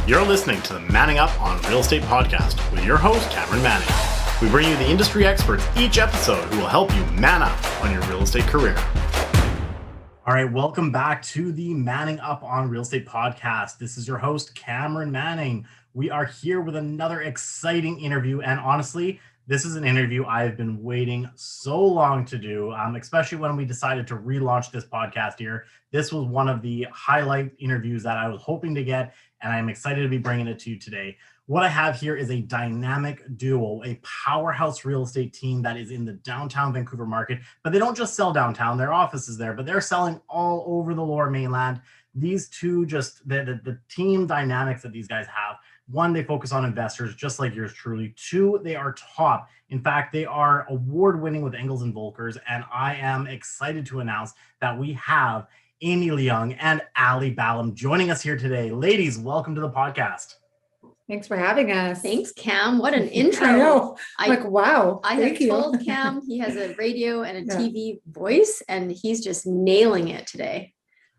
You're listening to the Manning Up on Real Estate podcast with your host, Cameron Manning. We bring you the industry experts each episode who will help you man up on your real estate career. All right, welcome back to the Manning Up on Real Estate podcast. This is your host, Cameron Manning. We are here with another exciting interview, and honestly, this is an interview I've been waiting so long to do, especially when we decided to relaunch this podcast here. This was one of the highlight interviews that I was hoping to get, and I'm excited to be bringing it to you today. What I have here is a dynamic duo, a powerhouse real estate team that is in the downtown Vancouver market, but they don't just sell downtown, their office is there, but they're selling all over the lower mainland. These two, just the team dynamics that these guys have. One, they focus on investors, just like yours truly. Two, they are top. In fact, they are award-winning with Engel Volkers, and I am excited to announce that we have Amy Leong and Ally Ballam joining us here today. Ladies, welcome to the podcast. Thanks for having us. Thanks, Cam. What an intro. I know. Wow. I have told Cam he has a radio and a TV voice, and he's just nailing it today.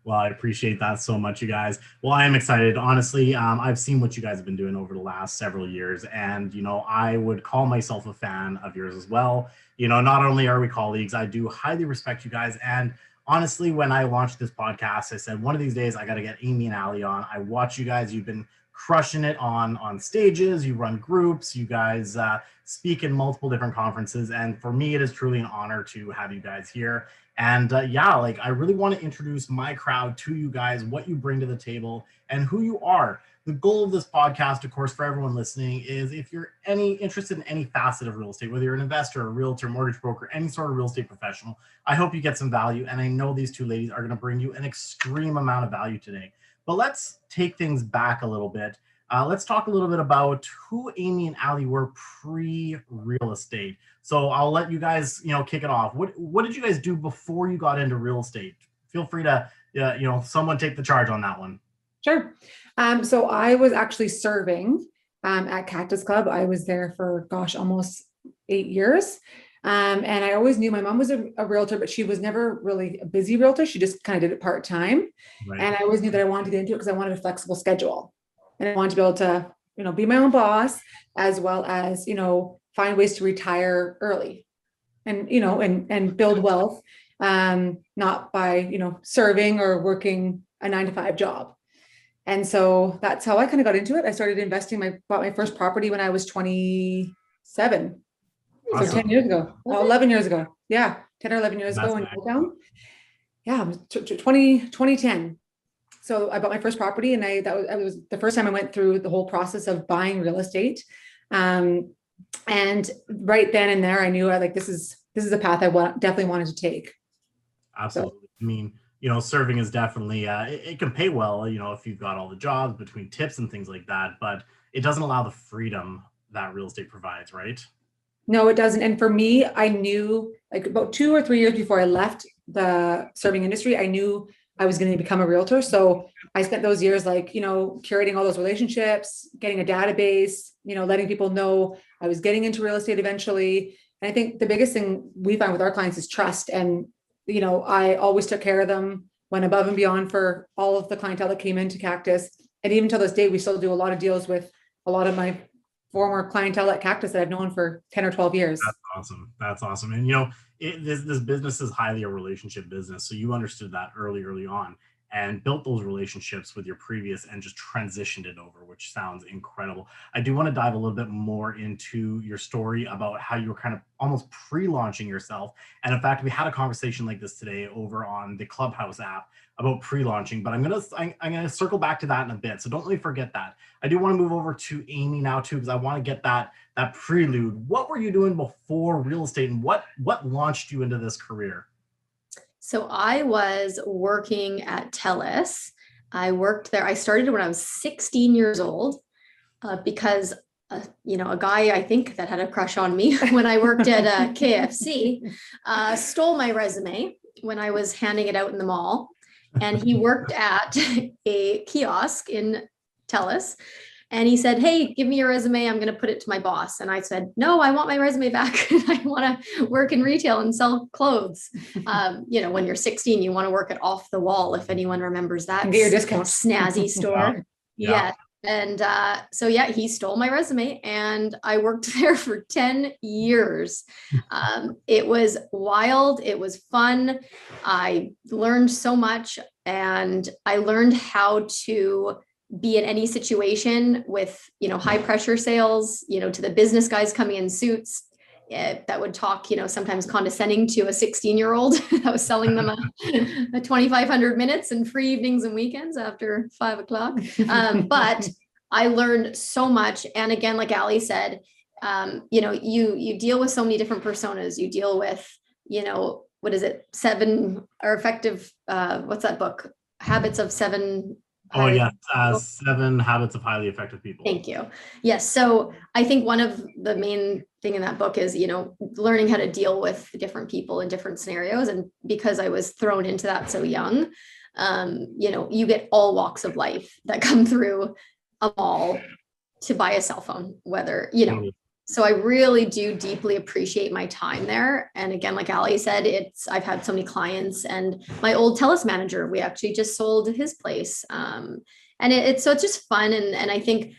Well, I appreciate that so much, you guys. Well, I am excited. Honestly, I've seen what you guys have been doing over the last several years, and, I would call myself a fan of yours as well. Not only are we colleagues, I do highly respect you guys. And honestly, when I launched this podcast, I said, one of these days, I got to get Amy and Ally on. I watch you guys. You've been crushing it on stages. You run groups. You guys speak in multiple different conferences. And for me, it is truly an honor to have you guys here. And I really want to introduce my crowd to you guys, what you bring to the table and who you are. The goal of this podcast, of course, for everyone listening is if you're interested in any facet of real estate, whether you're an investor, a realtor, mortgage broker, any sort of real estate professional, I hope you get some value. And I know these two ladies are going to bring you an extreme amount of value today. But let's take things back a little bit. Let's talk a little bit about who Amy and Ally were pre-real estate. So I'll let you guys, kick it off. What did you guys do before you got into real estate? Feel free to, someone take the charge on that one. Sure. So I was actually serving at Cactus Club. I was there for, almost 8 years. And I always knew my mom was a realtor, but she was never really a busy realtor. She just kind of did it part-time. Right. And I always knew that I wanted to get into it because I wanted a flexible schedule. And I wanted to be able to, be my own boss, as well as, find ways to retire early and, and build wealth, not by, serving or working a 9-to-5 job. And so that's how I kind of got into it. I started investing. Bought my first property when I was 27. Awesome. So 10 years ago, 11 years ago. Yeah. 10 or 11 years ago in Downtown. Yeah. 2010. So I bought my first property, and that was the first time I went through the whole process of buying real estate. And right then and there, I knew this is a path I definitely wanted to take. Absolutely. So, I mean, serving is definitely, it can pay well, if you've got all the jobs between tips and things like that, but it doesn't allow the freedom that real estate provides, right? No, it doesn't. And for me, I knew about 2 or 3 years before I left the serving industry, I knew I was going to become a realtor. So I spent those years curating all those relationships, getting a database, letting people know I was getting into real estate eventually. And I think the biggest thing we find with our clients is trust. And, I always took care of them, went above and beyond for all of the clientele that came into Cactus. And even to this day, we still do a lot of deals with a lot of my former clientele at Cactus that I've known for 10 or 12 years. That's awesome. And, this business is highly a relationship business. So you understood that early on and built those relationships with your previous and just transitioned it over, which sounds incredible. I do want to dive a little bit more into your story about how you were kind of almost pre-launching yourself. And in fact, we had a conversation like this today over on the Clubhouse app about pre-launching, but I'm gonna circle back to that in a bit. So don't really forget that. I do want to move over to Amy now too, because I want to get that prelude. What were you doing before real estate, and what launched you into this career? So I was working at TELUS. I worked there. I started when I was 16 years old because, a guy I think that had a crush on me when I worked at KFC stole my resume when I was handing it out in the mall. And he worked at a kiosk in TELUS. And he said, "Hey, give me your resume. I'm going to put it to my boss." And I said, "No, I want my resume back. I want to work in retail and sell clothes." When you're 16, you want to work at Off the Wall, if anyone remembers that. Get your discount. Snazzy store. Yeah. Yeah. And so, yeah, he stole my resume and I worked there for 10 years. It was wild. It was fun. I learned so much, and I learned how to be in any situation with, high pressure sales, to the business guys coming in suits. That would talk, sometimes condescending to a 16-year-old. I was selling them a 2,500 minutes and free evenings and weekends after 5 o'clock. But I learned so much. And again, like Ali said, you deal with so many different personas. You deal with, what is it? 7 or effective, what's that book? Habits of 7. Oh, yes. 7 Habits of Highly Effective People. Thank you. Yes. So I think one of the main thing in that book is, learning how to deal with different people in different scenarios. And because I was thrown into that so young, you get all walks of life that come through a mall to buy a cell phone, whether, so I really do deeply appreciate my time there. And again, like Ali said, I've had so many clients, and my old TELUS manager, we actually just sold his place. And it's just fun. And I think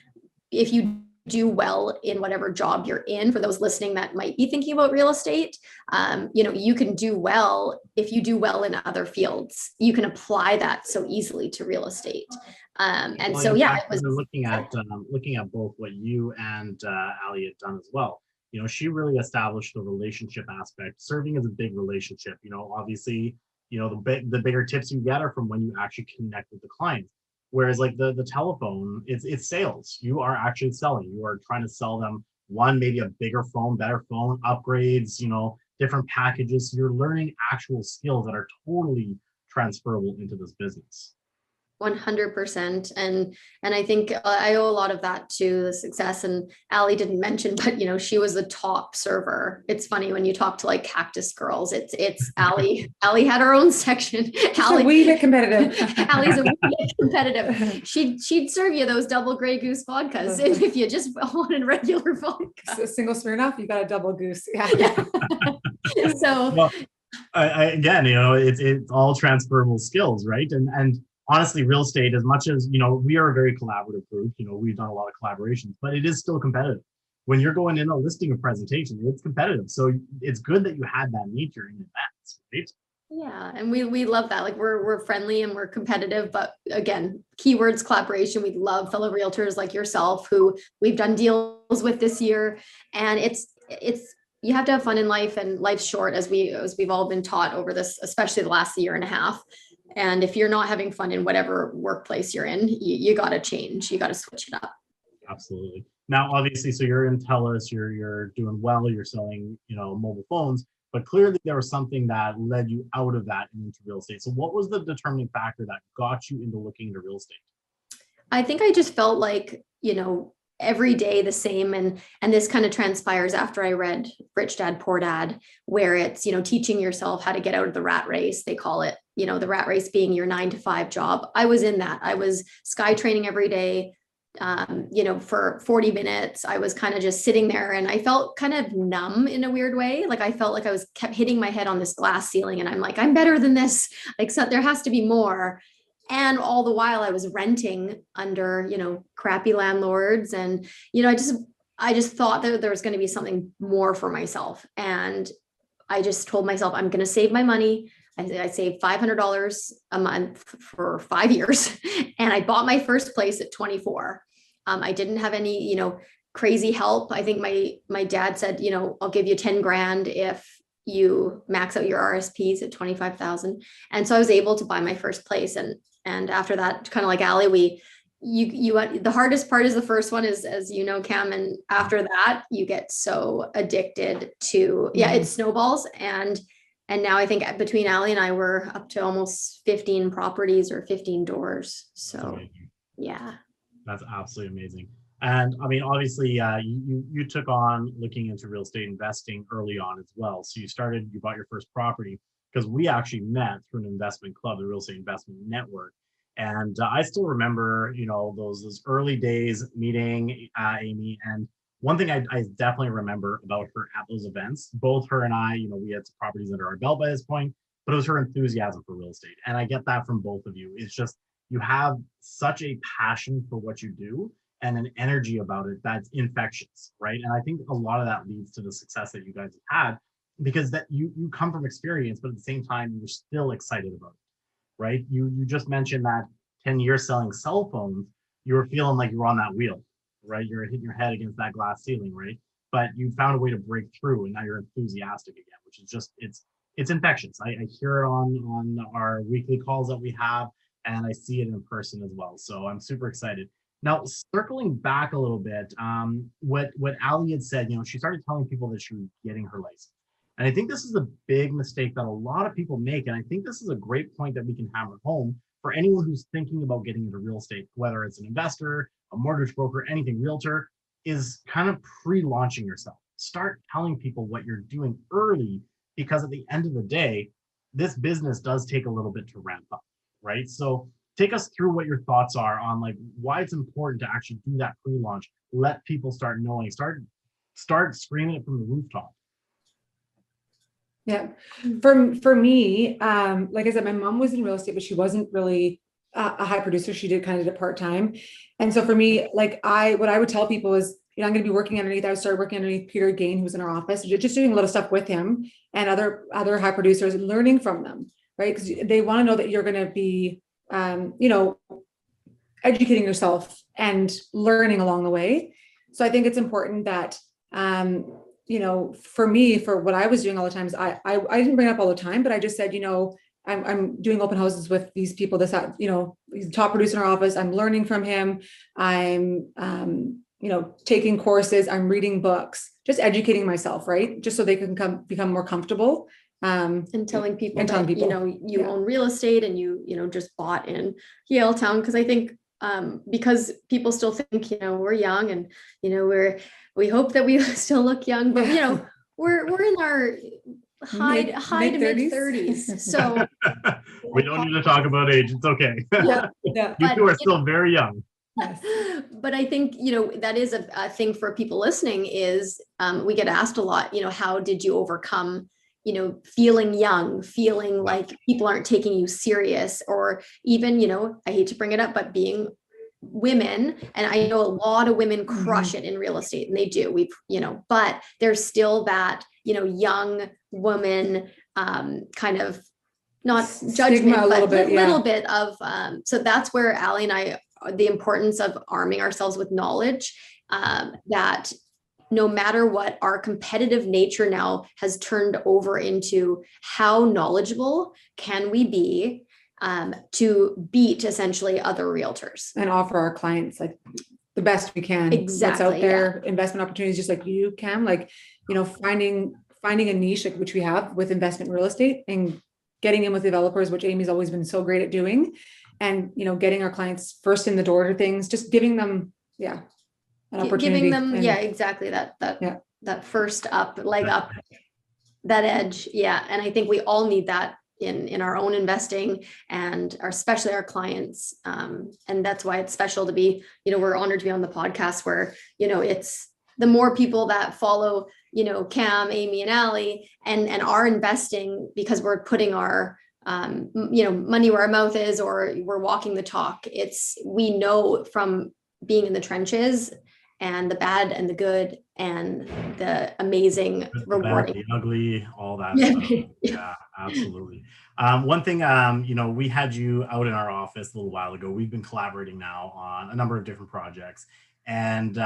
if you do well in whatever job you're in, for those listening that might be thinking about real estate, you can do well. If you do well in other fields, you can apply that so easily to real estate. And so, yeah, it was looking at both what you and Ali had done as well. She really established the relationship aspect. Serving is a big relationship. Obviously, the bigger tips you get are from when you actually connect with the clients. Whereas like the telephone, it's sales. You are actually selling. You are trying to sell them maybe a bigger phone, better phone, upgrades, different packages. So you're learning actual skills that are totally transferable into this business. 100%. And I think I owe a lot of that to the success. And Ali didn't mention, but she was the top server. It's funny when you talk to like Cactus Girls, it's Ali. Ali had her own section. Ali, a wee bit competitive. Ali's a wee bit competitive. She'd serve you those double Grey Goose vodkas if you just wanted regular vodka. A single Smirnoff, you got a double Goose. Yeah. So well, again, it's all transferable skills, right? And honestly, real estate, as much as, we are a very collaborative group, we've done a lot of collaborations, but it is still competitive. When you're going in a listing or presentation, it's competitive. So it's good that you had that nature in advance, right? Yeah. And we love that. Like we're friendly and we're competitive, but again, keywords collaboration. We love fellow realtors like yourself who we've done deals with this year. And it's you have to have fun in life, and life's short, as we've all been taught over this, especially the last year and a half. And if you're not having fun in whatever workplace you're in, you got to change. You got to switch it up. Absolutely. Now, obviously, so you're in TELUS, you're doing well, you're selling, mobile phones, but clearly there was something that led you out of that and into real estate. So what was the determining factor that got you into looking into real estate? I think I just felt like, every day the same. And this kind of transpires after I read Rich Dad, Poor Dad, where it's, teaching yourself how to get out of the rat race. They call it, the rat race being your 9-to-5 job. I was in that. I was sky training every day, for 40 minutes. I was kind of just sitting there, and I felt kind of numb in a weird way. Like I felt like I kept hitting my head on this glass ceiling, and I'm like, I'm better than this. Like, so there has to be more. And all the while I was renting under, crappy landlords. And, I just thought that there was going to be something more for myself. And I just told myself, I'm going to save my money. I saved $500 a month for 5 years. And I bought my first place at 24. I didn't have any, crazy help. I think my dad said, I'll give you 10 grand if you max out your RSPs at 25,000. And so I was able to buy my first place. And after that, kind of like Ali, the hardest part is the first one, is, as you know, Cam. And after that, you get so addicted to, it snowballs. And now I think between Ali and I, we're up to almost 15 properties or 15 doors. So yeah. That's absolutely amazing. And I mean, obviously, you took on looking into real estate investing early on as well. So you bought your first property, because we actually met through an investment club, the Real Estate Investment Network. And I still remember, those early days meeting Amy. And one thing I definitely remember about her at those events, both her and I, we had some properties under our belt by this point, but it was her enthusiasm for real estate. And I get that from both of you. It's just, you have such a passion for what you do and an energy about it that's infectious, right? And I think a lot of that leads to the success that you guys have had, because that you come from experience, but at the same time, you're still excited about it, right? You just mentioned that 10 years selling cell phones, you were feeling like you were on that wheel, right? You're hitting your head against that glass ceiling, right? But you found a way to break through, and now you're enthusiastic again, which is just it's infectious. I hear it on our weekly calls that we have, and I see it in person as well. So I'm super excited. Now, circling back a little bit, what Ali had said, she started telling people that she was getting her license. And I think this is a big mistake that a lot of people make. And I think this is a great point that we can hammer home for anyone who's thinking about getting into real estate, whether it's an investor, a mortgage broker, anything realtor, is kind of pre-launching yourself. Start telling people what you're doing early, because at the end of the day, this business does take a little bit to ramp up, right? So take us through what your thoughts are on like why it's important to actually do that pre-launch, let people start knowing, start screaming it from the rooftop. Yeah. For me, like I said, my mom was in real estate, but she wasn't really a high producer. She did kind of part-time. And so for me, like what I would tell people is, I'm going to be working underneath. I started working underneath Peter Gain, who was in our office, just doing a little stuff with him and other high producers, and learning from them, right? Because they want to know that you're going to be, educating yourself and learning along the way. So I think it's important that, for me, for what I was doing all the times, I didn't bring it up all the time, but I just said, I'm doing open houses with these people, he's the top producer in our office. I'm learning from him. I'm, taking courses, I'm reading books, just educating myself, right? Just so they can become more comfortable. And telling people that, you own real estate and you just bought in Yale Town. Cause I think, because people still think, we're young and, we hope that we still look young, but we're in our high to mid 30s. So we don't need to talk about age. It's okay. Yeah. You two are still very young. Yes. But I think, that is a thing for people listening is, we get asked a lot, how did you overcome, feeling young, feeling like people aren't taking you serious, or even, I hate to bring it up, but being women. And I know a lot of women crush it in real estate, and they do, but there's still that, young woman, kind of not judgment, but a little bit of, so that's where Ali and I, the importance of arming ourselves with knowledge, that no matter what, our competitive nature now has turned over into how knowledgeable can we be, to beat essentially other realtors and offer our clients like the best we can. Exactly. What's out there, investment opportunities, just like you can, finding a niche, like, which we have with investment real estate, and getting in with developers, which Amy's always been so great at doing, and getting our clients first in the door to things, just giving them an opportunity, giving them exactly that first leg up, that edge. And I think we all need that in our own investing, and especially our clients, and that's why it's special to be, we're honored to be on the podcast where it's the more people that follow Cam, Amy, and Ali, and are investing, because we're putting our money where our mouth is, or we're walking the talk. We know from being in the trenches, and the bad and the good and the amazing, rewarding, the ugly, all that stuff. Yeah, absolutely. One thing, we had you out in our office a little while ago. We've been collaborating now on a number of different projects, and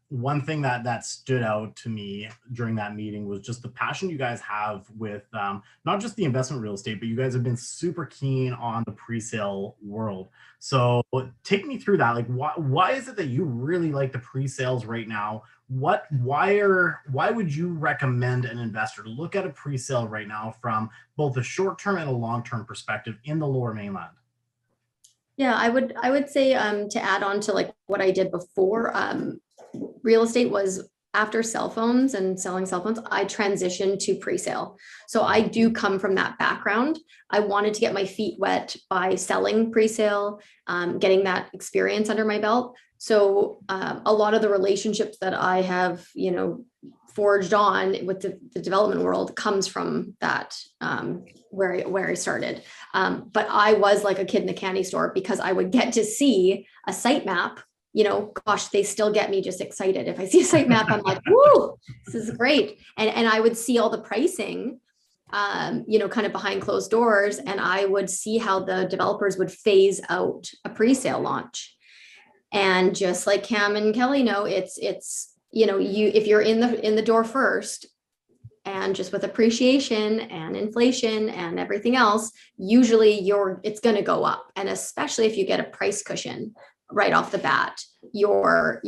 one thing that stood out to me during that meeting was just the passion you guys have with not just the investment real estate, but you guys have been super keen on the pre-sale world. So take me through that. Like, why is it that you really like the pre-sales right now? Why would you recommend an investor to look at a pre-sale right now from both a short-term and a long-term perspective in the Lower Mainland? Yeah, I would say, to add on to like what I did before, real estate was after cell phones and selling cell phones, I transitioned to pre-sale. So I do come from that background. I wanted to get my feet wet by selling pre-sale, getting that experience under my belt. So a lot of the relationships that I have, forged on with the development world comes from that, where I started. But I was like a kid in a candy store, because I would get to see a site map gosh, they still get me just excited. If I see a site map, I'm like, woo, this is great. And I would see all the pricing, kind of behind closed doors, and I would see how the developers would phase out a pre-sale launch. And just like Cam and Kelly know, it's if you're in the door first, and just with appreciation and inflation and everything else, usually it's going to go up. And especially if you get a price cushion right off the bat, you're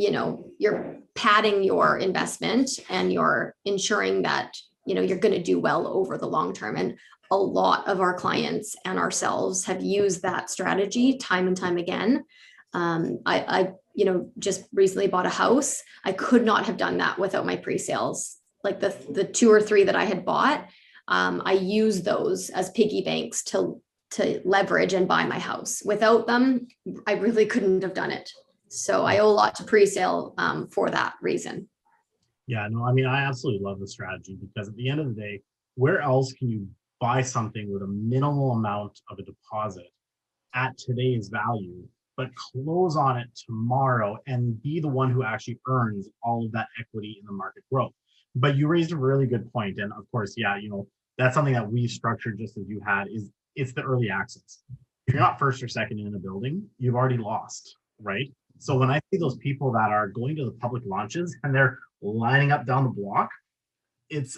padding your investment and you're ensuring that, you're going to do well over the long term. And a lot of our clients and ourselves have used that strategy time and time again. I just recently bought a house. I could not have done that without my pre-sales. Like the 2 or 3 that I had bought, I used those as piggy banks to leverage and buy my house. Without them, I really couldn't have done it. So I owe a lot to pre-sale for that reason. Yeah, no, I mean, I absolutely love the strategy, because at the end of the day, where else can you buy something with a minimal amount of a deposit at today's value, but close on it tomorrow and be the one who actually earns all of that equity in the market growth? But you raised a really good point. And of course, yeah, that's something that we've structured just as you had, is it's the early access. If you're not first or second in a building, you've already lost, right? So when I see those people that are going to the public launches and they're lining up down the block,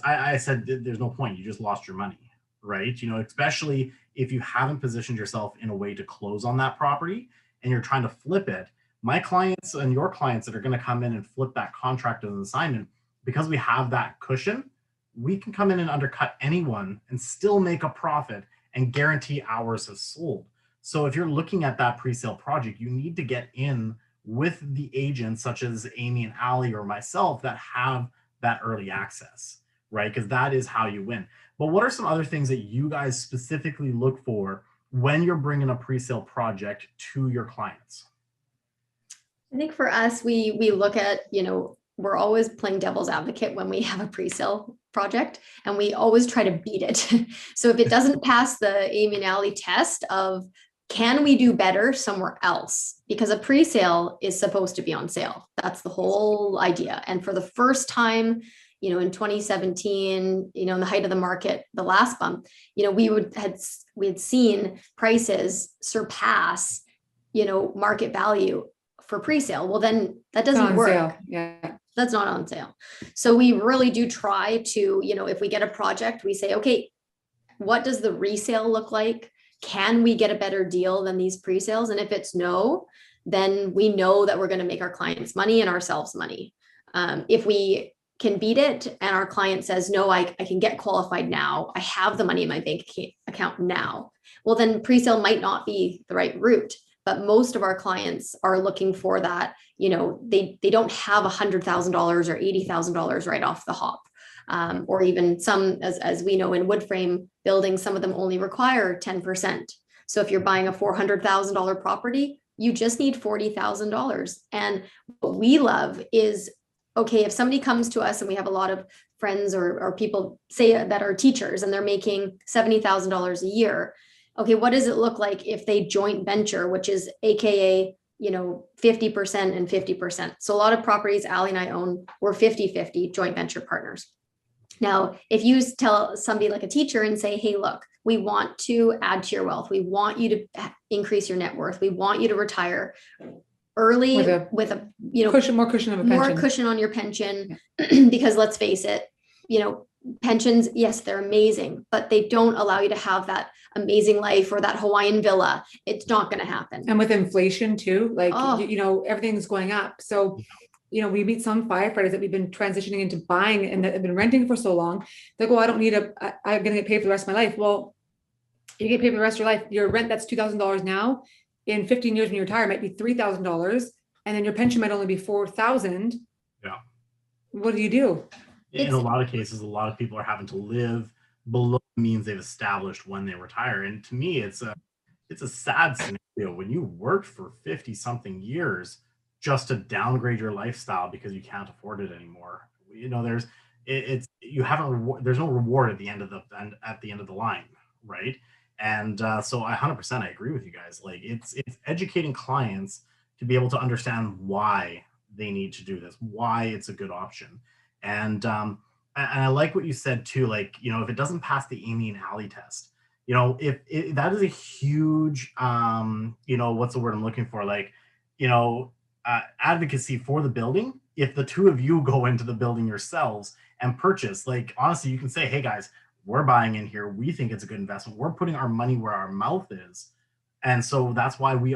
I said, there's no point. You just lost your money, right? Especially if you haven't positioned yourself in a way to close on that property and you're trying to flip it. My clients and your clients that are going to come in and flip that contract as an assignment, because we have that cushion, we can come in and undercut anyone and still make a profit and guarantee ours has sold. So if you're looking at that pre-sale project, you need to get in with the agents such as Amy and Ally or myself that have that early access, right? Because that is how you win. But what are some other things that you guys specifically look for when you're bringing a pre-sale project to your clients? I think for us, we look at, we're always playing devil's advocate when we have a pre-sale project, and we always try to beat it. So if it doesn't pass the Amy and Ally test of, can we do better somewhere else? Because a pre-sale is supposed to be on sale. That's the whole idea. And for the first time, in 2017, in the height of the market, the last bump, we had seen prices surpass, market value for pre-sale. Well, then that doesn't work. Sale. Yeah. That's not on sale. So we really do try to, if we get a project, we say, okay, what does the resale look like? Can we get a better deal than these pre-sales? And if it's no, then we know that we're going to make our clients money and ourselves money. If we can beat it and our client says, no, I can get qualified now, I have the money in my bank account now, well, then pre-sale might not be the right route. But most of our clients are looking for that, they don't have $100,000 or $80,000 right off the hop. Or even some, as we know in wood frame buildings, some of them only require 10%. So if you're buying a $400,000 property, you just need $40,000. And what we love is, okay, if somebody comes to us, and we have a lot of friends or people say that are teachers and they're making $70,000 a year. Okay, what does it look like if they joint venture, which is AKA, 50% and 50%. So a lot of properties Ally and I own, we're 50-50 joint venture partners. Now, if you tell somebody like a teacher and say, hey, look, we want to add to your wealth. We want you to increase your net worth. We want you to retire early with a more cushion of a pension. More cushion on your pension, because let's face it, pensions, yes, they're amazing, but they don't allow you to have that amazing life or that Hawaiian villa. It's not going to happen. And with inflation too, everything's going up. So, we meet some firefighters that we've been transitioning into buying and that have been renting for so long. They go, I don't need I'm going to get paid for the rest of my life. Well, you get paid for the rest of your life. Your rent, that's $2,000 now. In 15 years when you retire, might be $3,000. And then your pension might only be $4,000. Yeah. What do you do? In a lot of cases, a lot of people are having to live below the means they've established when they retire. And to me, it's a sad scenario when you worked for 50 something years just to downgrade your lifestyle because you can't afford it anymore. There's no reward at the end of the line, right? And so I 100% I agree with you guys. Like it's educating clients to be able to understand why they need to do this, why it's a good option. And I like what you said too, like, you know, if it doesn't pass the Amy and Ally test, you know, if that is a huge, you know, what's the word I'm looking for? Like, you know, advocacy for the building. If the two of you go into the building yourselves and purchase, like, honestly, you can say, hey guys, we're buying in here. We think it's a good investment. We're putting our money where our mouth is. And so that's why we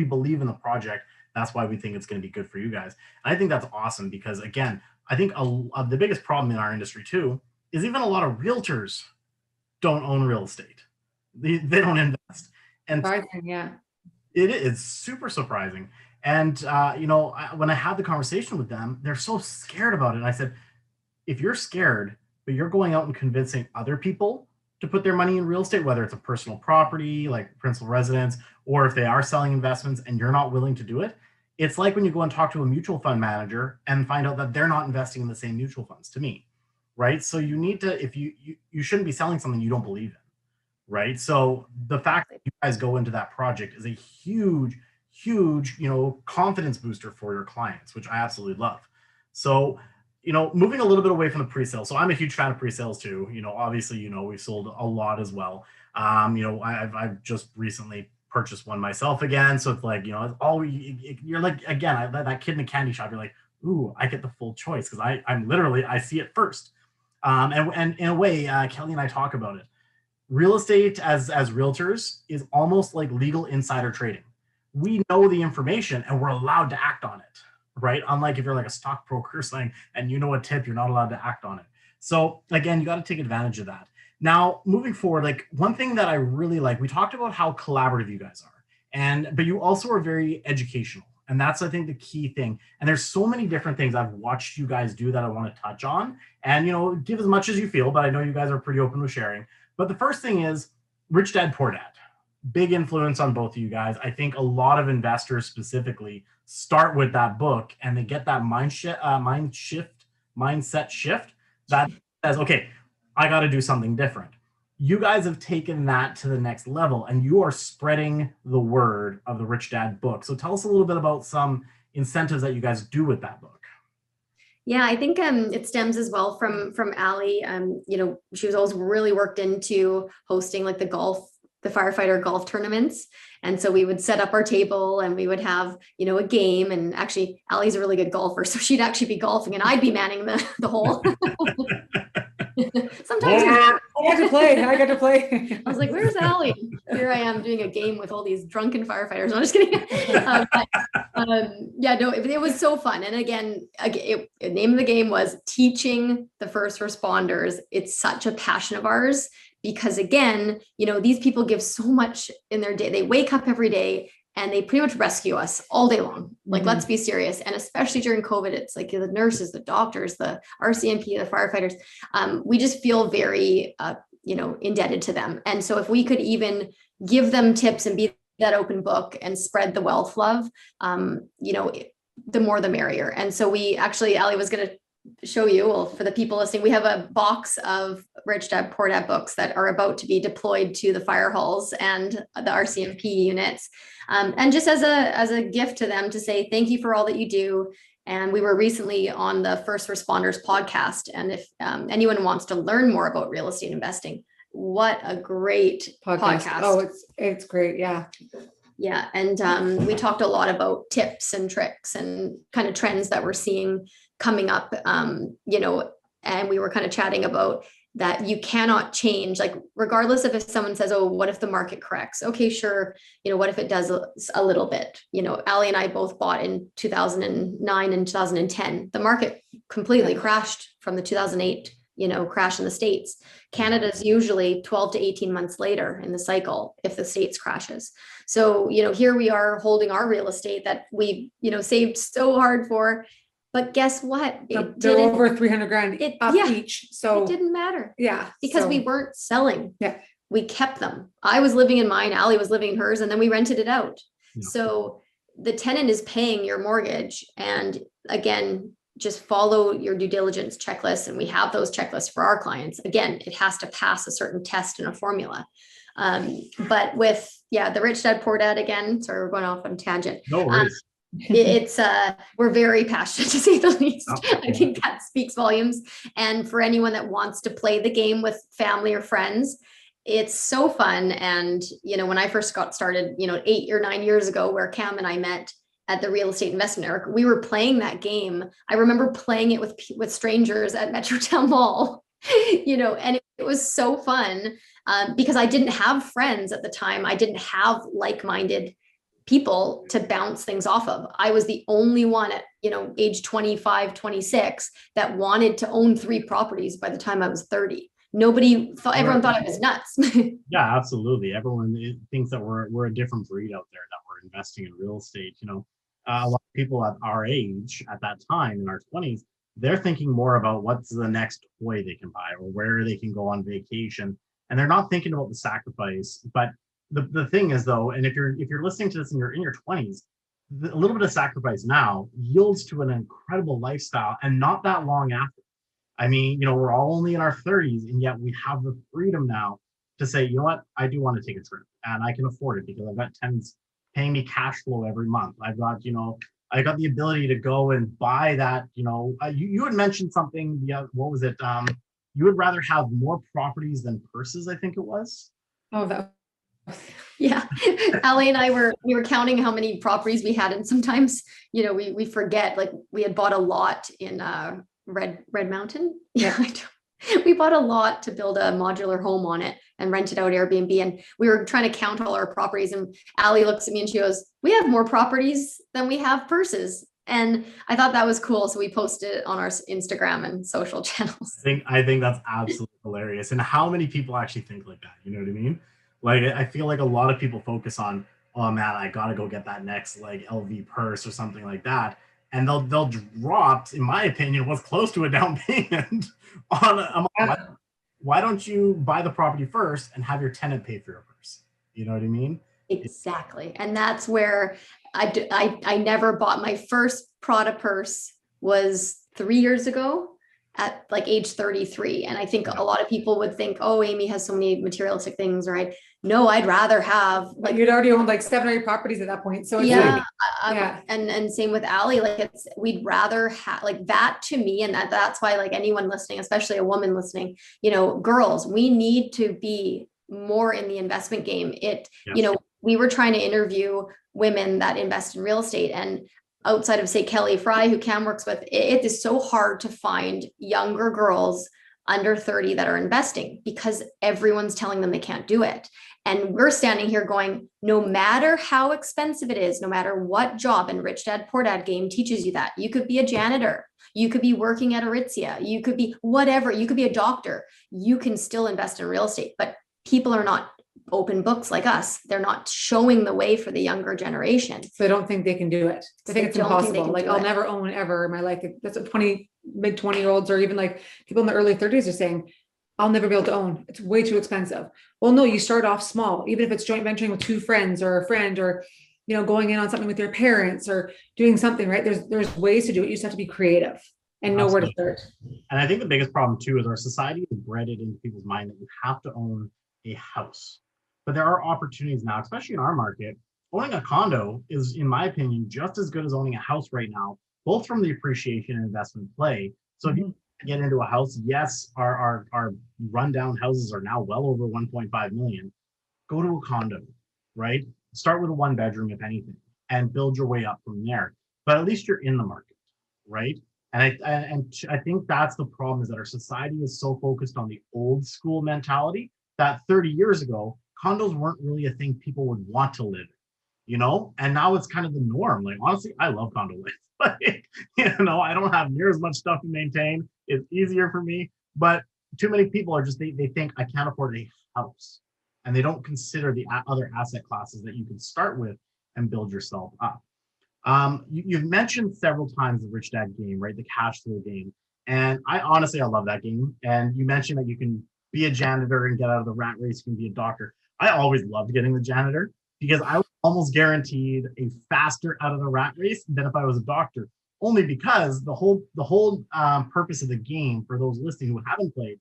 believe in the project. That's why we think it's going to be good for you guys. And I think that's awesome because, again, I think the biggest problem in our industry too is even a lot of realtors don't own real estate. They don't invest. And Yeah. it's super surprising. And, you know, when I had the conversation with them, they're so scared about it. And I said, if you're scared, but you're going out and convincing other people to put their money in real estate, whether it's a personal property, like principal residence, or if they are selling investments and you're not willing to do it, it's like when you go and talk to a mutual fund manager and find out that they're not investing in the same mutual funds, to me, right? So you need to, if you shouldn't be selling something you don't believe in, right? So the fact that you guys go into that project is a huge, you know, confidence booster for your clients, which I absolutely love. So, you know, moving a little bit away from the pre-sale. So I'm a huge fan of pre-sales too. You know, obviously, you know, we've sold a lot as well. You know, I've just recently purchased one myself again. So it's like, you know, it's all you're like, again, that kid in the candy shop, you're like, ooh, I get the full choice because I'm literally, I see it first. And in a way, Kelly and I talk about it. Real estate as realtors is almost like legal insider trading. We know the information and we're allowed to act on it, right? Unlike if you're like a stockbroker or something and you know a tip, you're not allowed to act on it. So again, you got to take advantage of that. Now, moving forward, like one thing that I really like, we talked about how collaborative you guys are, but you also are very educational. And that's, I think, the key thing. And there's so many different things I've watched you guys do that I want to touch on. And, you know, give as much as you feel, but I know you guys are pretty open with sharing. But the first thing is Rich Dad, Poor Dad. Big influence on both of you guys. I think a lot of investors specifically start with that book and they get that mindset shift that says, okay, I got to do something different. You guys have taken that to the next level and you are spreading the word of the Rich Dad book. So tell us a little bit about some incentives that you guys do with that book. Yeah, I think it stems as well from Ally. You know, she was always really worked into hosting like the firefighter golf tournaments. And so we would set up our table and we would have, you know, a game. And actually, Ally's a really good golfer, so she'd actually be golfing and I'd be manning the hole. Sometimes I got to play. I was like, where's Ally? Here I am doing a game with all these drunken firefighters. No, I'm just kidding. Yeah, no, it was so fun. And again, the name of the game was Teaching the First Responders. It's such a passion of ours because again, you know, these people give so much in their day. They wake up every day and they pretty much rescue us all day long. Like, let's be serious. And especially during COVID, it's like the nurses, the doctors, the RCMP, the firefighters. We just feel very, you know, indebted to them. And so if we could even give them tips and be that open book and spread the wealth love, you know, the more the merrier. And so we actually, Ally was going to show you, well, for the people listening, we have a box of Rich Dad, Poor Dad books that are about to be deployed to the fire halls and the RCMP units. And just as a gift to them to say, thank you for all that you do. And we were recently on the First Responders podcast. And if anyone wants to learn more about real estate investing, what a great podcast. Oh, it's great. Yeah. Yeah. And we talked a lot about tips and tricks and kind of trends that we're seeing coming up, you know, and we were kind of chatting about that you cannot change, like, regardless of if someone says, oh, what if the market corrects? Okay, sure. You know, what if it does a little bit? You know, Ally and I both bought in 2009 and 2010. The market completely crashed from the 2008, you know, crash in the States. Canada's usually 12 to 18 months later in the cycle if the States crashes. So, you know, here we are holding our real estate that we, you know, saved so hard for. But guess what? They're over 300 grand each. So it didn't matter. Yeah. Because we weren't selling. Yeah. We kept them. I was living in mine. Ally was living in hers. And then we rented it out. Yeah. So the tenant is paying your mortgage. And again, just follow your due diligence checklist. And we have those checklists for our clients. Again, it has to pass a certain test and a formula. But with, the Rich Dad Poor Dad again, sorry, we're going off on a tangent. No worries. It's we're very passionate, to say the least. Oh, I think that speaks volumes. And for anyone that wants to play the game with family or friends, it's so fun. And, when I first got started, 8 or 9 years ago, where Cam and I met at the Real Estate Investment Network, we were playing that game. I remember playing it with strangers at Metrotown Mall, and it was so fun because I didn't have friends at the time. I didn't have like-minded people to bounce things off of. I was the only one at, age 25, 26 that wanted to own 3 properties by the time I was 30. Everyone thought I was nuts. Yeah, absolutely. Everyone thinks that we're a different breed out there, that we're investing in real estate. A lot of people at our age at that time in our 20s, they're thinking more about what's the next toy they can buy or where they can go on vacation. And they're not thinking about the sacrifice. But the thing is, though, and if you're listening to this and you're in your 20s, a little bit of sacrifice now yields to an incredible lifestyle, and not that long after. I mean, we're all only in our 30s, and yet we have the freedom now to say, you know what, I do want to take a trip, and I can afford it because I've got tenants paying me cash flow every month. I've got, I got the ability to go and buy that. You had mentioned something. What was it? You would rather have more properties than purses, I think it was. Oh, that. Yeah, Ali and I we were counting how many properties we had, and sometimes we forget. Like, we had bought a lot in Red Mountain. Yeah, we bought a lot to build a modular home on it and rent it out Airbnb. And we were trying to count all our properties, and Ali looks at me and she goes, "We have more properties than we have purses." And I thought that was cool, so we posted it on our Instagram and social channels. I think that's absolutely hilarious. And how many people actually think like that? You know what I mean? Like, I feel like a lot of people focus on, oh man, I gotta go get that next LV purse or something like that, and they'll drop, in my opinion, what's close to a down payment on why don't you buy the property first and have your tenant pay for your purse? You know what I mean? Exactly. And that's where I never bought. My first Prada purse was 3 years ago at age 33. And I think a lot of people would think, oh, Amy has so many materialistic things, right? No, I'd rather have you'd already owned 7 or 8 properties at that point. So yeah. And same with Ali, we'd rather have that to me. And that's why anyone listening, especially a woman listening, girls, we need to be more in the investment game. We were trying to interview women that invest in real estate, and outside of, say, Kelly Fry, who Cam works with, it is so hard to find younger girls under 30 that are investing because everyone's telling them they can't do it. And we're standing here going, no matter how expensive it is, no matter what job, and Rich Dad Poor Dad game teaches you that. You could be a janitor, you could be working at Aritzia, you could be whatever, you could be a doctor. You can still invest in real estate, but people are not open books like us. They're not showing the way for the younger generation. So they don't think they can do it. They think it's impossible. I'll never own ever in my life. That's what mid 20-year-olds or even people in the early 30s are saying, I'll never be able to own. It's way too expensive. Well, no, you start off small, even if it's joint venturing with 2 friends or a friend, or, going in on something with your parents or doing something, right? There's ways to do it. You just have to be creative and know where to start. And I think the biggest problem too is our society has bred it into people's mind that you have to own a house. But there are opportunities now, especially in our market. Owning a condo is, in my opinion, just as good as owning a house right now, both from the appreciation and investment play. So if you get into a house, yes, our rundown houses are now well over 1.5 million. Go to a condo, right? Start with a 1-bedroom, if anything, and build your way up from there. But at least you're in the market, right? And I think that's the problem, is that our society is so focused on the old school mentality that 30 years ago, condos weren't really a thing people would want to live in, and now it's kind of the norm. Honestly, I love condo life. I don't have near as much stuff to maintain. It's easier for me, but too many people are just, they think I can't afford a house, and they don't consider the other asset classes that you can start with and build yourself up. You've mentioned several times the Rich Dad game, right? The cash flow game. And I love that game. And you mentioned that you can be a janitor and get out of the rat race. You can be a doctor. I always loved getting the janitor because I was almost guaranteed a faster out of the rat race than if I was a doctor, only because the whole purpose of the game, for those listening who haven't played,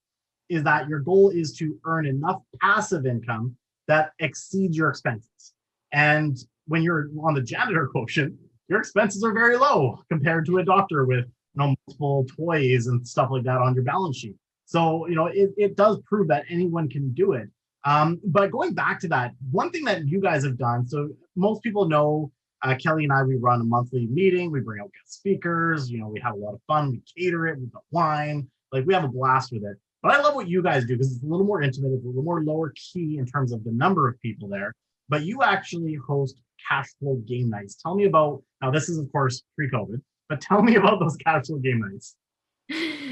is that your goal is to earn enough passive income that exceeds your expenses. And when you're on the janitor quotient, your expenses are very low compared to a doctor with multiple toys and stuff like that on your balance sheet. So, it does prove that anyone can do it. But going back to that, one thing that you guys have done, so most people know Kelly and I, we run a monthly meeting, we bring out guest speakers, we have a lot of fun, we cater it, we've got wine, like we have a blast with it. But I love what you guys do because it's a little more intimate, it's a little more lower key in terms of the number of people there. But you actually host cash flow game nights. Tell me about, now this is of course pre-COVID, but tell me about those cash flow game nights.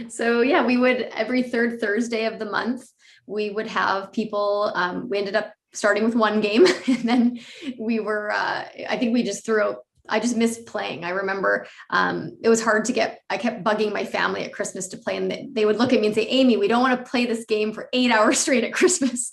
So yeah, we would every third Thursday of the month, we would have people, we ended up starting with one game and then we were, I think we just threw out, I just missed playing. I remember it was hard to get, I kept bugging my family at Christmas to play and they would look at me and say, Amy, we don't want to play this game for 8 hours straight at Christmas.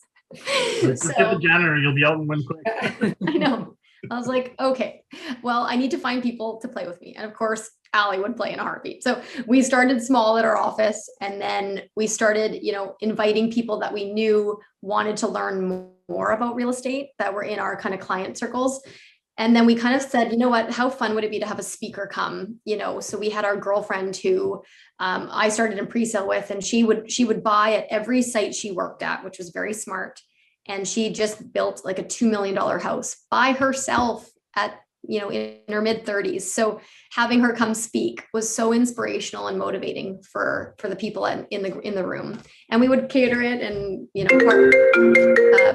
Just get the janitor, you'll be out and win quick. I know. I was like, okay, well, I need to find people to play with me. And of course, Allie would play in a heartbeat. So we started small at our office and then we started, inviting people that we knew wanted to learn more about real estate that were in our kind of client circles. And then we kind of said, you know what, how fun would it be to have a speaker come, so we had our girlfriend who I started in pre-sale with, and she would buy at every site she worked at, which was very smart. And she just built like a $2 million house by herself at, in her mid 30s. So having her come speak was so inspirational and motivating for the people in the room. And we would cater it and,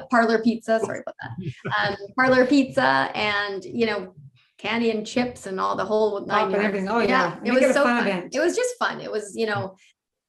parlor pizza, sorry about that. Parlor pizza and, candy and chips and all the whole nine yards. Oh yeah. It was so fun. It was just fun. It was,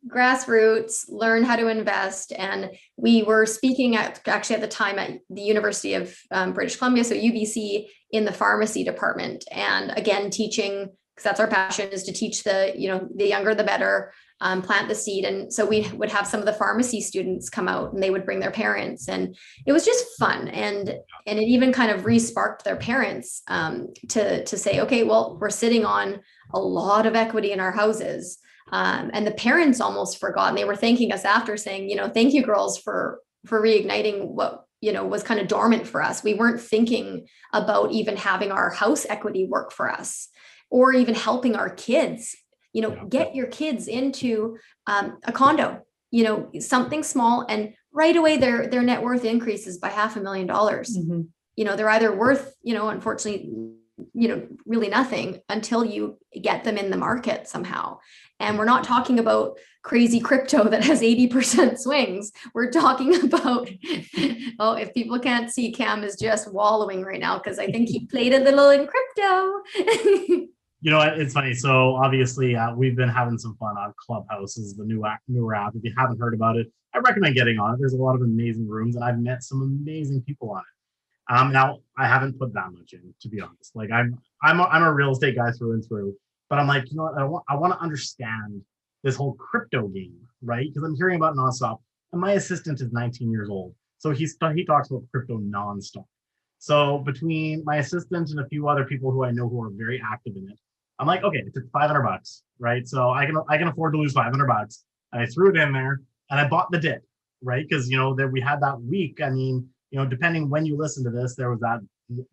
grassroots, learn how to invest. And we were speaking at the time at the University of British Columbia, so UBC, in the pharmacy department. And again, teaching, because that's our passion, is to teach the younger, the better, plant the seed. And so we would have some of the pharmacy students come out and they would bring their parents. And it was just fun. And it even kind of re-sparked their parents to say, okay, well, we're sitting on a lot of equity in our houses. And the parents almost forgot, and they were thanking us after saying, thank you girls for reigniting what, was kind of dormant for us. We weren't thinking about even having our house equity work for us or even helping our kids, get your kids into a condo, something small, and right away their net worth increases by $500,000. Mm-hmm. They're either worth, unfortunately, really nothing until you get them in the market somehow. And we're not talking about crazy crypto that has 80% swings. We're talking about, if people can't see, Cam is just wallowing right now because I think he played a little in crypto. You know what? It's funny. So obviously we've been having some fun on Clubhouse, is the newer app. If you haven't heard about it, I recommend getting on it. There's a lot of amazing rooms and I've met some amazing people on it. Now I haven't put that much in, to be honest. Like I'm a real estate guy through and through, but I'm like, what? I want to understand this whole crypto game, right? Because I'm hearing about it nonstop. And my assistant is 19 years old, so he talks about crypto nonstop. So between my assistant and a few other people who I know who are very active in it, I'm like, okay, it's $500, right? So I can afford to lose $500. And I threw it in there and I bought the dip, right? Because that we had that week. I mean, depending when you listen to this, there was that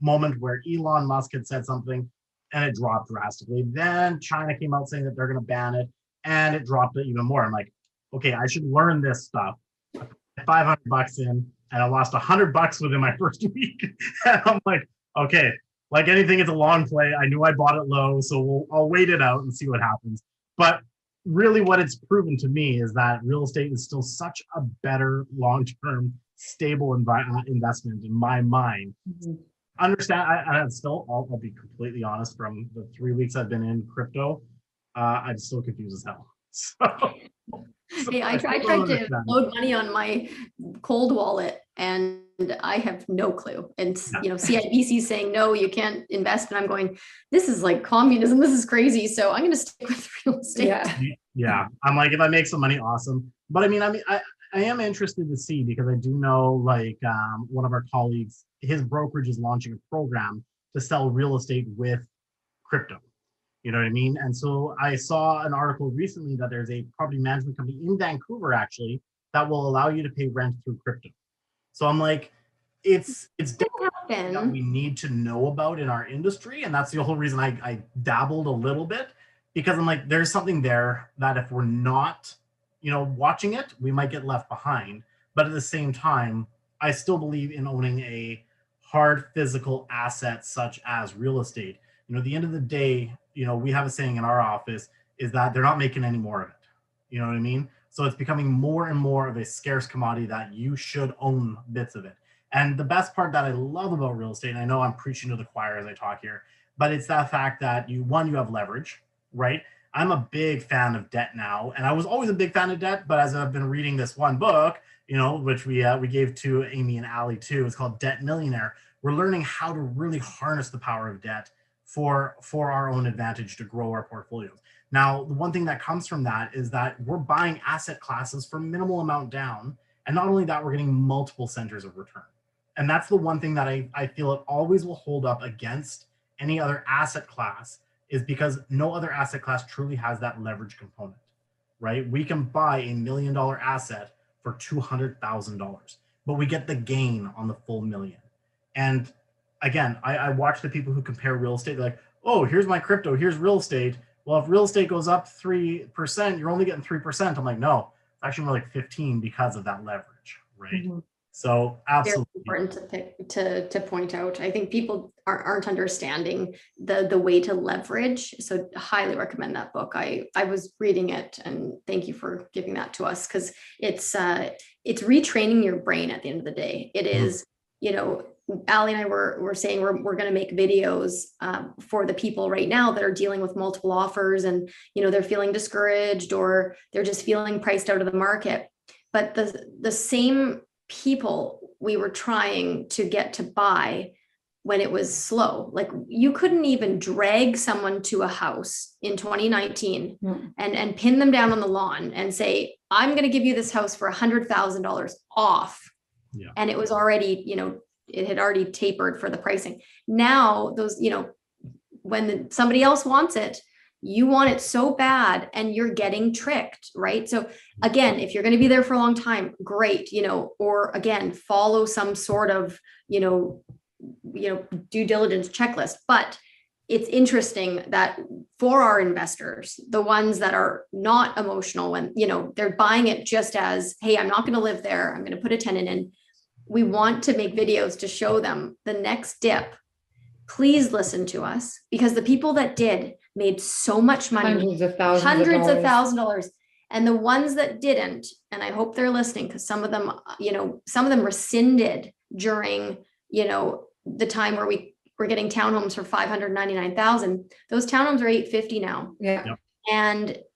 moment where Elon Musk had said something and it dropped drastically. Then China came out saying that they're going to ban it and it dropped it even more. I'm like, okay, I should learn this stuff. I put $500 in and I lost $100 within my first week. And I'm like, okay, like anything, it's a long play. I knew I bought it low, so I'll wait it out and see what happens. But really what it's proven to me is that real estate is still such a better long-term stable investment in my mind. Mm-hmm. I'll be completely honest, from the 3 weeks I've been in crypto, I'm still confused as hell. So hey, I tried to load money on my cold wallet and I have no clue. And CIBC saying, no, you can't invest. And I'm going, this is like communism. This is crazy. So I'm going to stick with real estate. Yeah. I'm like, if I make some money, awesome. But I am interested to see, because I do know, like, one of our colleagues, his brokerage is launching a program to sell real estate with crypto. You know what I mean? And so I saw an article recently that there's a property management company in Vancouver, actually, that will allow you to pay rent through crypto. So I'm like, it's definitely something that Happen. we need to know about in our industry, and that's the whole reason I dabbled a little bit, because I'm like, there's something there that if we're not, watching it, we might get left behind. But at the same time, I still believe in owning a hard physical asset such as real estate. At the end of the day, we have a saying in our office is that they're not making any more of it. You know what I mean? So it's becoming more and more of a scarce commodity that you should own bits of it. And the best part that I love about real estate, and I know I'm preaching to the choir as I talk here, but it's that fact that you have leverage, right? I'm a big fan of debt now, and I was always a big fan of debt. But as I've been reading this one book, which we gave to Amy and Allie too, it's called Debt Millionaire. We're learning how to really harness the power of debt for our own advantage to grow our portfolios. Now, the one thing that comes from that is that we're buying asset classes for minimal amount down, and not only that, we're getting multiple centers of return. And that's the one thing that I feel it always will hold up against any other asset class, is because no other asset class truly has that leverage component, right? We can buy $1 million asset for $200,000, but we get the gain on the full million. And again, I watch the people who compare real estate. They're like, oh, here's my crypto, here's real estate. Well, if real estate goes up 3%, you're only getting 3%. I'm like, no, it's actually more like 15 because of that leverage, right? Mm-hmm. So absolutely very important to point out. I think people aren't understanding the way to leverage. So highly recommend that book. I was reading it, and thank you for giving that to us, because it's retraining your brain at the end of the day. It is, Allie and I were saying we're going to make videos for the people right now that are dealing with multiple offers, and they're feeling discouraged, or they're just feeling priced out of the market. But the same people we were trying to get to buy when it was slow, like you couldn't even drag someone to a house in 2019 and pin them down on the lawn and say, I'm going to give you this house for $100,000 off. Yeah. And it was already, it had already tapered for the pricing. Now those, when somebody else wants it, you want it so bad, and you're getting tricked, right? So again, if you're going to be there for a long time, great, or again, follow some sort of, due diligence checklist. But it's interesting that for our investors, the ones that are not emotional, when, they're buying it just as, hey, I'm not going to live there, I'm going to put a tenant in. We want to make videos to show them the next dip. Please listen to us, because the people that did made so much money, hundreds of thousands of dollars. And the ones that didn't, and I hope they're listening, because some of them rescinded during, the time where we were getting townhomes for $599,000. Those townhomes are $850 now. Yeah. Yep.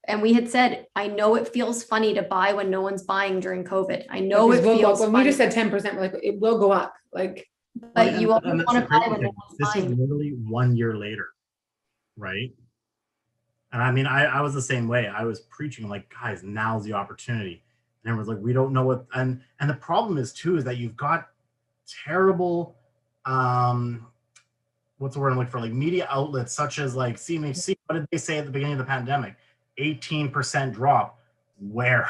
And we had said, I know it feels funny to buy when no one's buying during COVID. I know it feels when funny. We just said 10%, we're like, it will go up. Like, but you also want to buy when no one's this buying. is literally 1 year later, right? And I mean, I was the same way. I was preaching like, guys, now's the opportunity. And everyone's like, we don't know what, and the problem is too, is that you've got terrible, what's the word I'm looking for? Like media outlets such as like CMHC. What did they say at the beginning of the pandemic? 18% drop. Where,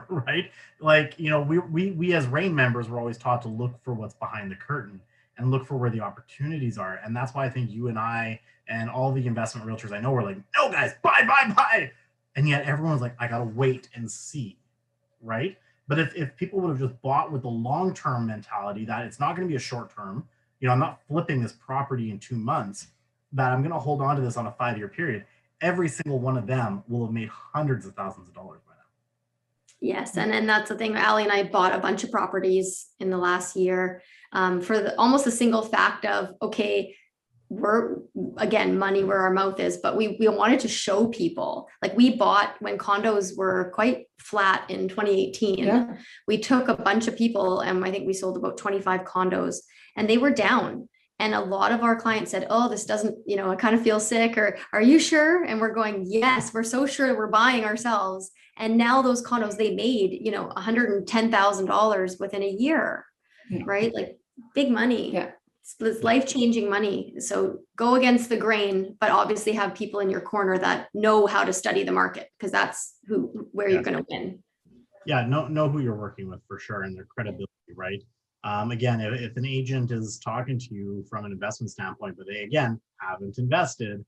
right? Like, we as RAIN members were always taught to look for what's behind the curtain and look for where the opportunities are. And that's why I think you and I and all the investment realtors I know were like, no guys, buy. And yet everyone's like, I gotta wait and see, right? But if people would have just bought with the long-term mentality that it's not gonna be a short-term, I'm not flipping this property in 2 months, that I'm gonna hold on to this on a 5-year period, every single one of them will have made hundreds of thousands of dollars by now. Yes. And then that's the thing. Allie and I bought a bunch of properties in the last year for almost the single fact of, okay, we're, again, money where our mouth is, but we wanted to show people, like we bought when condos were quite flat in 2018. Yeah. We took a bunch of people, and I think we sold about 25 condos, and they were down. And a lot of our clients said, oh, this doesn't, I kind of feel sick, or are you sure? And we're going, yes, we're so sure we're buying ourselves. And now those condos, they made, $110,000 within a year, right? Like big money. Yeah. It's life-changing money. So go against the grain, but obviously have people in your corner that know how to study the market, because that's where you're going to win. Yeah, know who you're working with for sure, and their credibility, right? Again, if an agent is talking to you from an investment standpoint, but they, again, haven't invested,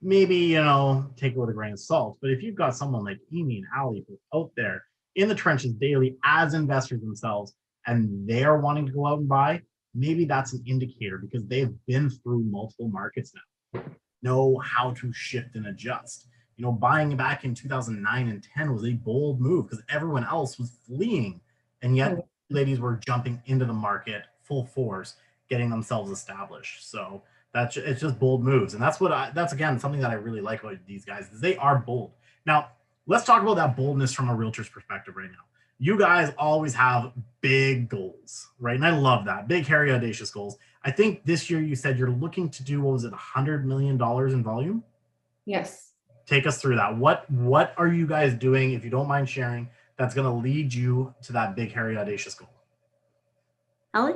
maybe, you know, take it with a grain of salt. But if you've got someone like Amy and Ally who are out there in the trenches daily as investors themselves, and they're wanting to go out and buy, maybe that's an indicator because they've been through multiple markets now, know how to shift and adjust. You know, buying back in 2009 and 10 was a bold move because everyone else was fleeing, and yet ladies were jumping into the market full force, getting themselves established. So it's just bold moves, and that's again something that I really like about these guys is they are bold. Now let's talk about that boldness from a realtor's perspective right now. You guys always have big goals, right? And I love that, big, hairy, audacious goals. I think this year you said you're looking to do, what was it, $100 million in volume? Yes. Take us through that. What are you guys doing, if you don't mind sharing, that's going to lead you to that big, hairy, audacious goal? Ally?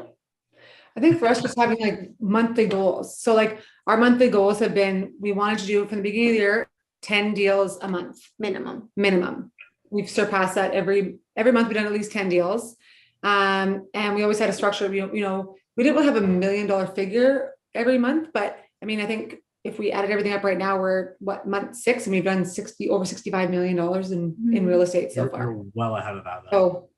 I think for us, just having like monthly goals. So like our monthly goals have been, we wanted to do from the beginning of the year, 10 deals a month. Minimum. We've surpassed that every month. We've done at least 10 deals. And we always had a structure, you know, we didn't really have $1 million figure every month, but I mean, I think if we added everything up right now, we're month 6, and we've done over $65 million in real estate so far. You're well ahead of that. So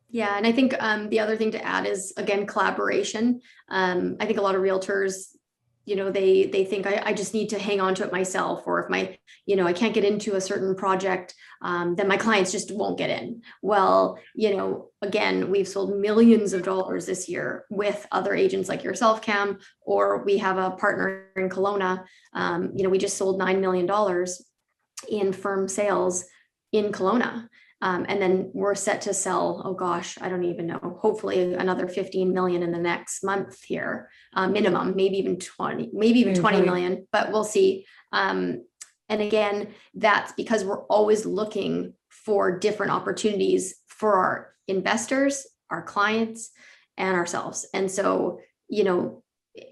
yeah, and I think the other thing to add is, again, collaboration. I think a lot of realtors, you know, they think I just need to hang on to it myself, or if I can't get into a certain project, then my clients just won't get in. Well, you know, again, we've sold millions of dollars this year with other agents like yourself, Cam, or we have a partner in Kelowna. You know, we just sold $9 million in firm sales in Kelowna. And then we're set to sell, oh gosh, I don't even know, hopefully another 15 million in the next month here, minimum, maybe even 20 million, but we'll see. And again, that's because we're always looking for different opportunities for our investors, our clients, and ourselves. And so, you know,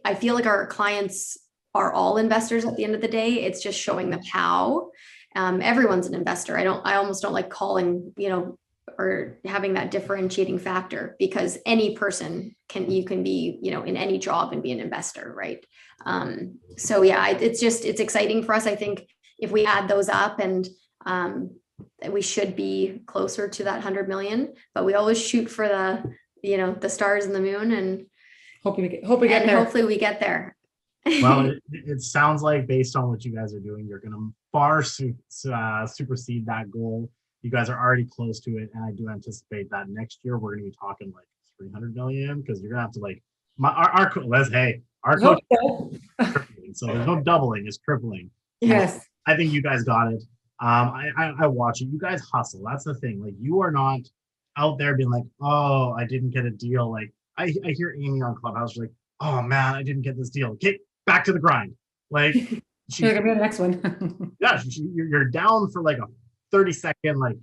I feel like our clients are all investors at the end of the day. It's just showing them how. Everyone's an investor. I almost don't like calling, you know, or having that differentiating factor, because any person can be, you know, in any job and be an investor, right? So yeah, it's exciting for us. I think if we add those up, and we should be closer to that 100 million, but we always shoot for the, you know, the stars and the moon, and hopefully we get there. Well, it sounds like, based on what you guys are doing, you're going to far supersede that goal. You guys are already close to it, and I do anticipate that next year we're going to be talking like 300 million, because you're going to have to like our coach. So there's no doubling, it's tripling. Yes, I think you guys got it. I watch it. You guys hustle. That's the thing. Like, you are not out there being like, oh, I didn't get a deal. Like I hear Amy on Clubhouse, she's like, oh man, I didn't get this deal. Okay, back to the grind. Like, you're gonna be the next one. Yeah, you're down for like a 30-second, like,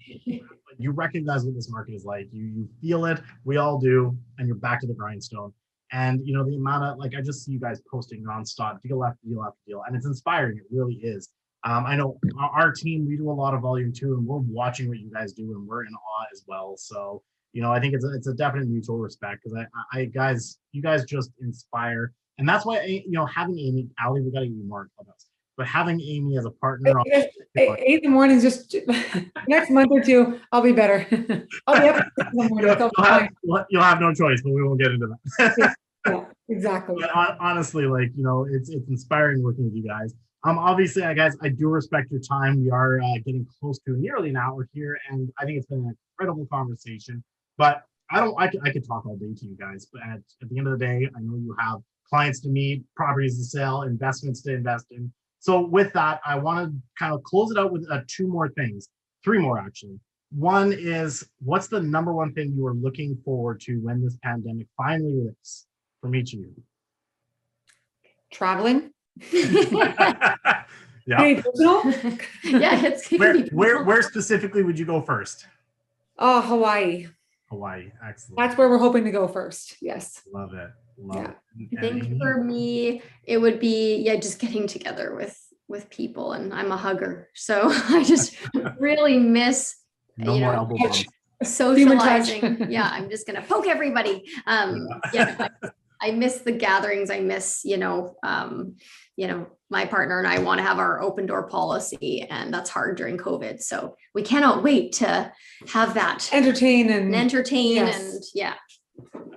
you recognize what this market is like. You feel it. We all do, and you're back to the grindstone. And you know, the amount of, like, I just see you guys posting nonstop, deal after deal after deal, and it's inspiring. It really is. I know our team, we do a lot of volume too, and we're watching what you guys do, and we're in awe as well. So, you know, I think it's a definite mutual respect, because you guys just inspire. And that's why, you know, having Amy, Ally, we got to get you more in Clubhouse, but having Amy as a partner. 8 in the morning, just next month or two, I'll be better. I'll be up in the morning. You'll have no choice, but we won't get into that. Yeah, exactly. But honestly, like, you know, it's inspiring working with you guys. Obviously, guys, I do respect your time. We are getting close to nearly an hour here, and I think it's been an incredible conversation. But I could talk all day to you guys, but at the end of the day, I know you have clients to meet, properties to sell, investments to invest in. So with that, I want to kind of close it out with 3 more actually. One is, what's the number one thing you are looking forward to when this pandemic finally lifts from each of you? Traveling. Yeah. Yeah. Where specifically would you go first? Oh, Hawaii. Hawaii, excellent. That's where we're hoping to go first. Yes. Love it. I think for me, it would be, just getting together with people, and I'm a hugger, so I just really miss. No more elbow bumps. socializing. Yeah, I'm just gonna poke everybody. I miss the gatherings. I miss, my partner and I want to have our open door policy, and that's hard during COVID. So we cannot wait to have that entertain and yes. And yeah.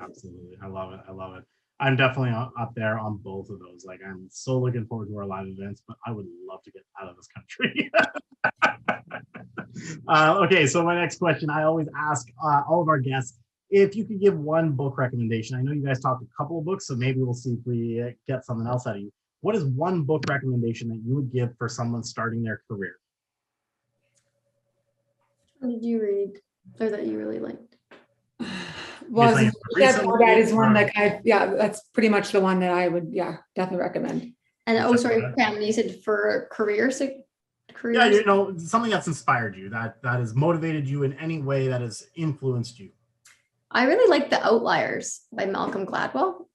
Absolutely. I love it. I love it. I'm definitely up there on both of those. Like, I'm so looking forward to our live events, but I would love to get out of this country. Okay, so my next question, I always ask all of our guests, if you could give one book recommendation. I know you guys talked a couple of books, so maybe we'll see if we get something else out of you. What is one book recommendation that you would give for someone starting their career? What did you read or that you really liked? Well, that is one that that's pretty much the one that I would, definitely recommend. And sorry, Pam, you said for careers? Yeah, something that's inspired you, that has motivated you in any way, that has influenced you. I really like The Outliers by Malcolm Gladwell.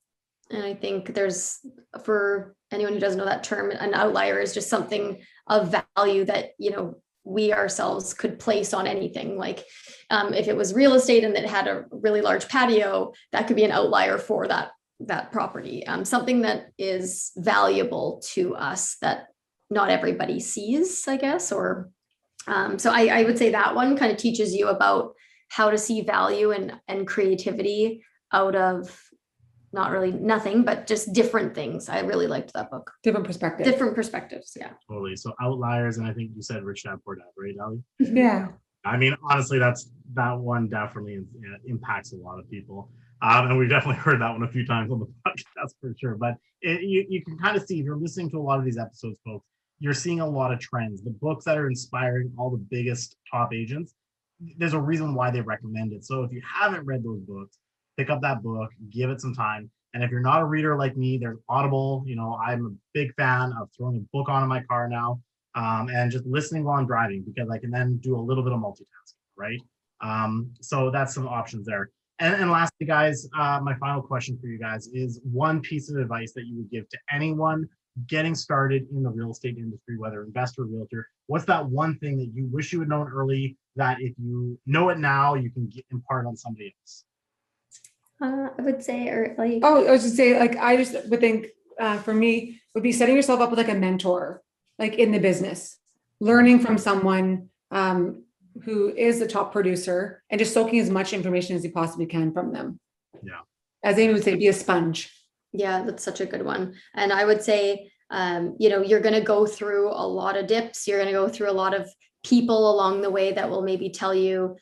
And I think there's, for anyone who doesn't know that term, an outlier is just something of value that, we ourselves could place on anything. Like if it was real estate and it had a really large patio, that could be an outlier for that property. Something that is valuable to us that not everybody sees, I guess, or so I would say that one kind of teaches you about how to see value and creativity out of not really nothing, but just different things. I really liked that book. Different perspectives. Yeah. Totally. So Outliers, and I think you said Rich Dad Poor Dad, right, Ali? Yeah. I mean, honestly, that one definitely impacts a lot of people. And we've definitely heard that one a few times on the podcast for sure. But you can kind of see, if you're listening to a lot of these episodes, folks, you're seeing a lot of trends. The books that are inspiring all the biggest top agents, there's a reason why they recommend it. So if you haven't read those books, pick up that book, give it some time. And if you're not a reader like me, there's Audible. I'm a big fan of throwing a book on in my car now and just listening while I'm driving, because I can then do a little bit of multitasking, right? So that's some options there. And lastly, guys, my final question for you guys is one piece of advice that you would give to anyone getting started in the real estate industry, whether investor or realtor. What's that one thing that you wish you had known early that if you know it now, you can impart on somebody else? I would say, I was just say, I just would think for me would be setting yourself up with like a mentor, like in the business, learning from someone who is a top producer and just soaking as much information as you possibly can from them. Yeah. As Amy would say, be a sponge. Yeah, that's such a good one. And I would say, you're going to go through a lot of dips. You're going to go through a lot of people along the way that will maybe tell you,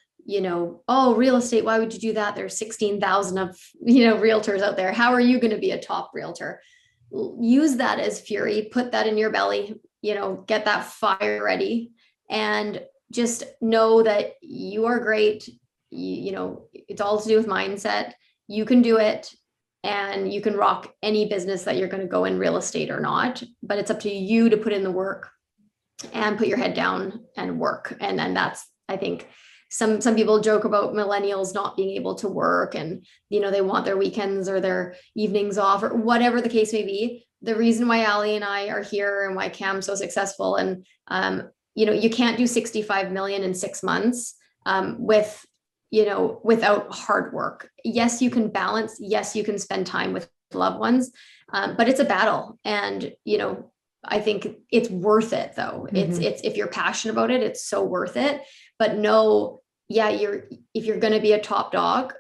oh, real estate, why would you do that? There's 16,000 of, realtors out there. How are you going to be a top realtor? Use that as fury, put that in your belly, get that fire ready, and just know that you are great. It's all to do with mindset. You can do it, and you can rock any business that you're going to go in, real estate or not, but it's up to you to put in the work and put your head down and work. And then that's, I think, some people joke about millennials not being able to work, and they want their weekends or their evenings off or whatever the case may be. The reason why Ali and I are here and why Cam's so successful, and you can't do 65 million in 6 months without hard work. Yes, you can balance. Yes, you can spend time with loved ones, but it's a battle. And I think it's worth it though. Mm-hmm. It's if you're passionate about it, it's so worth it. But no, if you're going to be a top dog,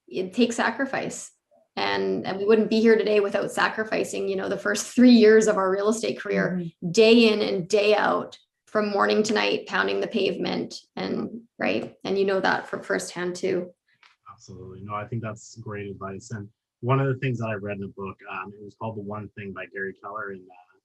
it takes sacrifice. And we wouldn't be here today without sacrificing, the first 3 years of our real estate career, mm-hmm. day in and day out, from morning to night, pounding the pavement, and right. And that from firsthand too. Absolutely. No, I think that's great advice. And one of the things that I read in the book, it was called The One Thing by Gary Keller and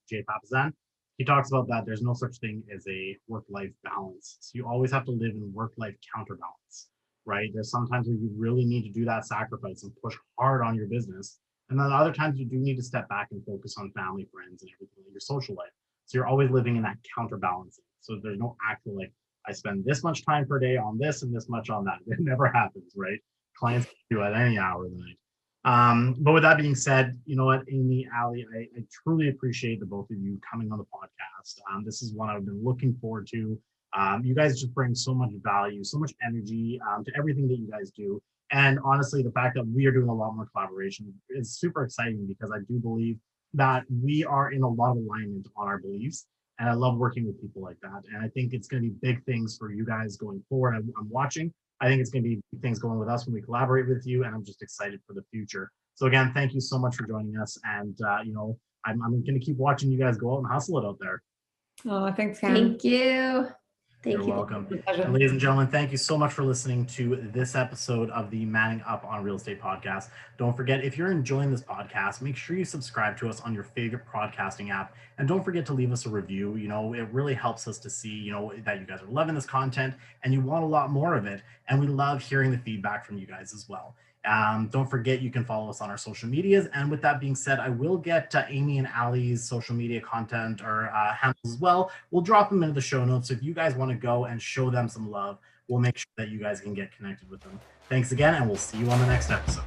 Jay Papasan. He talks about that there's no such thing as a work-life balance. So you always have to live in work-life counterbalance, right? There's sometimes where you really need to do that sacrifice and push hard on your business. And then other times you do need to step back and focus on family, friends, and everything, your social life. So you're always living in that counterbalancing. So there's no actual, I spend this much time per day on this and this much on that. It never happens, right? Clients can do at any hour of the night. But with that being said, you know what, Amy, Ali, I truly appreciate the both of you coming on the podcast. This is one I've been looking forward to You guys just bring so much value, so much energy to everything that you guys do. And honestly, the fact that we are doing a lot more collaboration is super exciting because I do believe that we are in a lot of alignment on our beliefs. And I love working with people like that. And I think it's going to be big things for you guys going forward. I'm watching. I think it's going to be big things going with us when we collaborate with you. And I'm just excited for the future. So again, thank you so much for joining us. And, I'm going to keep watching you guys go out and hustle it out there. Oh, thanks, Cam. Thank you. You're welcome. And ladies and gentlemen, thank you so much for listening to this episode of the Manning Up on Real Estate podcast. Don't forget, if you're enjoying this podcast, make sure you subscribe to us on your favorite podcasting app. And don't forget to leave us a review. It really helps us to see, that you guys are loving this content and you want a lot more of it. And we love hearing the feedback from you guys as well. Don't forget, you can follow us on our social medias. And with that being said, I will get Amy and Ally's social media content or handles as well. We'll drop them into the show notes. So if you guys want to go and show them some love, we'll make sure that you guys can get connected with them. Thanks again, and we'll see you on the next episode.